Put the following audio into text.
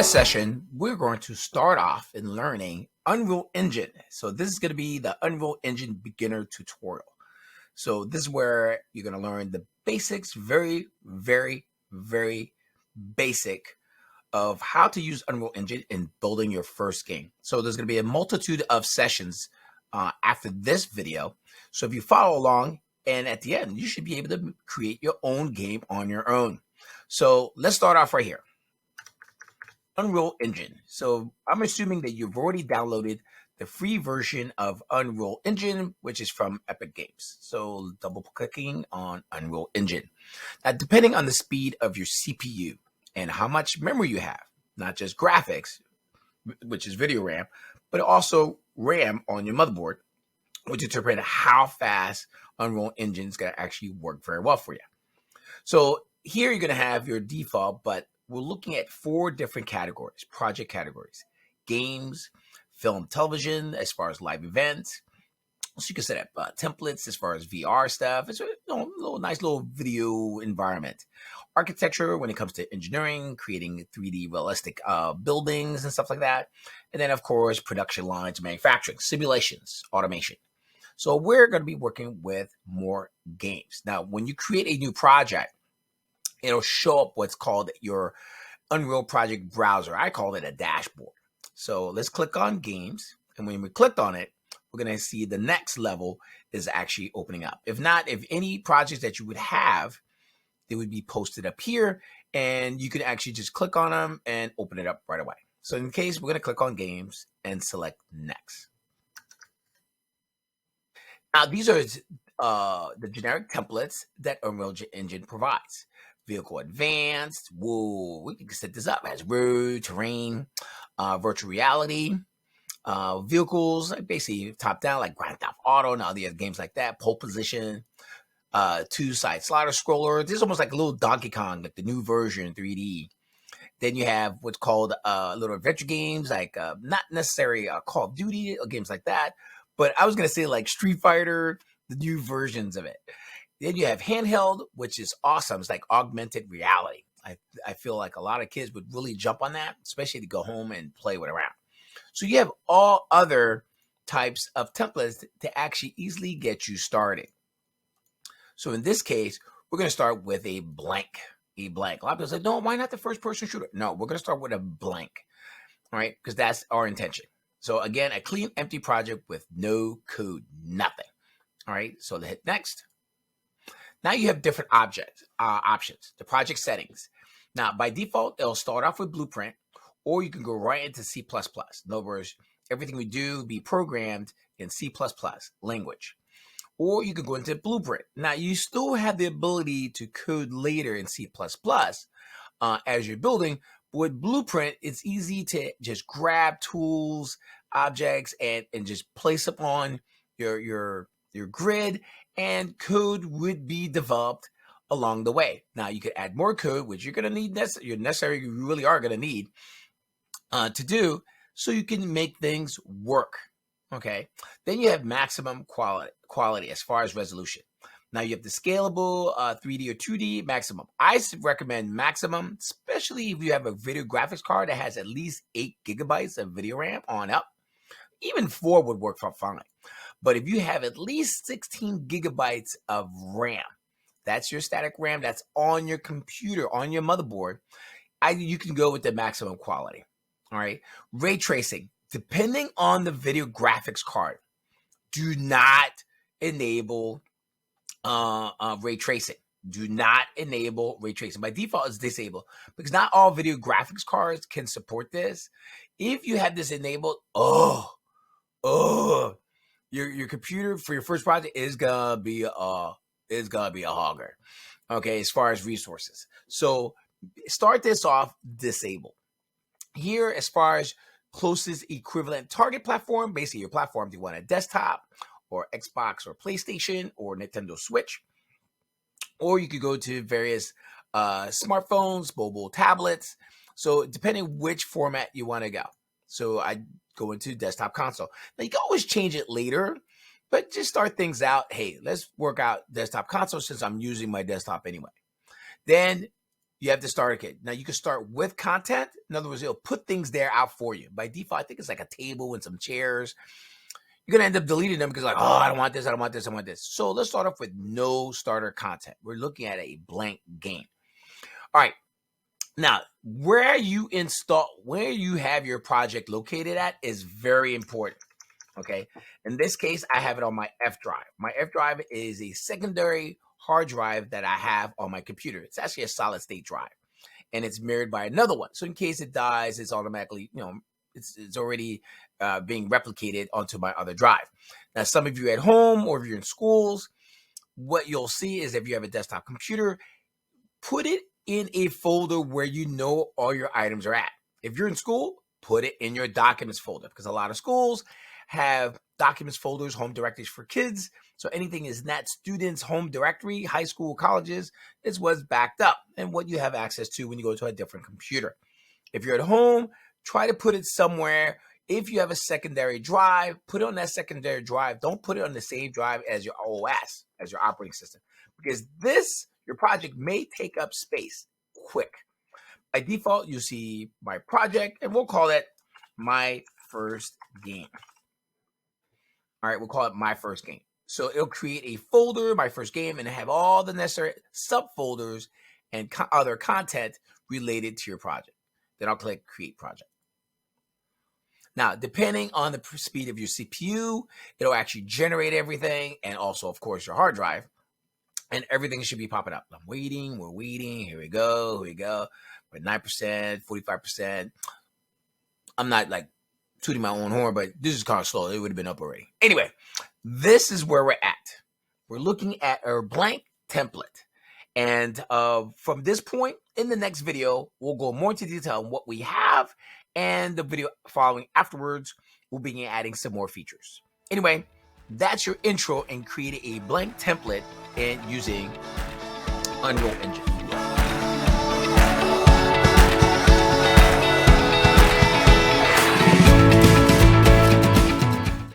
this session, we're going to start off in learning Unreal Engine. So this is going to be the Unreal Engine beginner tutorial. So this is where you're going to learn the basics, very basic of how to use Unreal Engine in building your first game. So there's going to be a multitude of sessions after this video. So if you follow along, and at the end, you should be able to create your own game on your own. So let's start off right here. Unreal Engine. So I'm assuming that you've already downloaded the free version of Unreal Engine, which is from Epic Games. So double clicking on Unreal Engine. Now, depending on the speed of your CPU and how much memory you have, not just graphics, which is video RAM, but also RAM on your motherboard, which determines how fast Unreal Engine is going to actually work very well for you. So here you're going to have your default, but we're looking at 4 different categories, project categories: games, film, television, as far as live events. So you can set up templates as far as VR stuff. It's a nice little video environment. Architecture when it comes to engineering, creating 3D realistic buildings and stuff like that. And then, of course, production lines, manufacturing, simulations, automation. So we're going to be working with more games. Now, when you create a new project, it'll show up what's called your Unreal Project browser. I call it a dashboard. So let's click on games. And when we click on it, we're going to see the next level is actually opening up. If not, if any projects that you would have, they would be posted up here. And you can actually just click on them and open it up right away. So in case, we're going to click on games and select next. Now, these are the generic templates that Unreal Engine provides. Vehicle advanced. Whoa, we can set this up as road, terrain, virtual reality, vehicles, basically top down, like Grand Theft Auto and all the other games like that. Pole position, 2-side slider scroller. This is almost like a little Donkey Kong, like the new version 3D. Then you have what's called little adventure games, like not necessarily Call of Duty or games like that, but I was gonna say like Street Fighter, the new versions of it. Then you have handheld, which is awesome. It's like augmented reality. I feel like a lot of kids would really jump on that, especially to go home and play with around. So you have all other types of templates to actually easily get you started. So in this case, we're going to start with a blank. A lot of people say, no, why not the first person shooter? No, we're going to start with a blank. All right, because that's our intention. So again, a clean, empty project with no code, nothing. All right, so hit next. Now you have different options, the project settings. Now, by default, it'll start off with Blueprint, or you can go right into C++. In other words, everything we do will be programmed in C++ language. Or you can go into Blueprint. Now, you still have the ability to code later in C++ as you're building. But with Blueprint, it's easy to just grab tools, objects, and just place them on your grid, and code would be developed along the way. Now, you could add more code, which you're going to need, you really are going to need to do, so you can make things work, okay? Then you have maximum quality as far as resolution. Now, you have the scalable 3D or 2D maximum. I recommend maximum, especially if you have a video graphics card that has at least 8 gigabytes of video RAM on up. Even 4 would work fine. But if you have at least 16 gigabytes of RAM, that's your static RAM, that's on your computer, on your motherboard, you can go with the maximum quality. All right. Ray tracing, depending on the video graphics card, do not enable ray tracing. Do not enable ray tracing. By default, it's disabled because not all video graphics cards can support this. If you have this enabled, your computer for your first project is gonna be a hogger, okay, as far as resources. So start this off disabled. Here, as far as closest equivalent target platform, basically your platform, do you want a desktop or Xbox or PlayStation or Nintendo Switch? Or you could go to various smartphones, mobile tablets. So depending which format you want to go. So I go into desktop console. Now you can always change it later, but just start things out. Hey, let's work out desktop console since I'm using my desktop anyway. Then you have the starter kit. Now you can start with content. In other words, it'll put things there out for you. By default, I think it's like a table and some chairs. You're going to end up deleting them because like, oh, I don't want this, I don't want this, I want this. So let's start off with no starter content. We're looking at a blank game. All right. Now, where you have your project located at is very important. Okay. In this case, I have it on my F drive. My F drive is a secondary hard drive that I have on my computer. It's actually a solid state drive, and it's mirrored by another one. So in case it dies, it's automatically, it's already being replicated onto my other drive. Now, some of you at home or if you're in schools, what you'll see is if you have a desktop computer, put it in a folder where you know all your items are at. If you're in school, put it in your documents folder because a lot of schools have documents folders, home directories for kids. So anything is in that student's home directory, high school, colleges, is what's backed up and what you have access to when you go to a different computer. If you're at home, try to put it somewhere. If you have a secondary drive, put it on that secondary drive. Don't put it on the same drive as your OS, as your operating system, because your project may take up space quick. By default, you see my project, and we'll call it my first game. All right, we'll call it my first game. So it'll create a folder, my first game, and have all the necessary subfolders and other content related to your project. Then I'll click Create Project. Now, depending on the speed of your CPU, it'll actually generate everything, and also, of course, your hard drive, and everything should be popping up. I'm waiting, we're waiting, here we go. We're 9%, 45%. I'm not like tooting my own horn, but this is kind of slow. It would have been up already. Anyway, this is where we're at. We're looking at our blank template. And from this point, in the next video, we'll go more into detail on what we have, and the video following afterwards, we'll begin adding some more features. Anyway, that's your intro in creating a blank template and using Unreal Engine.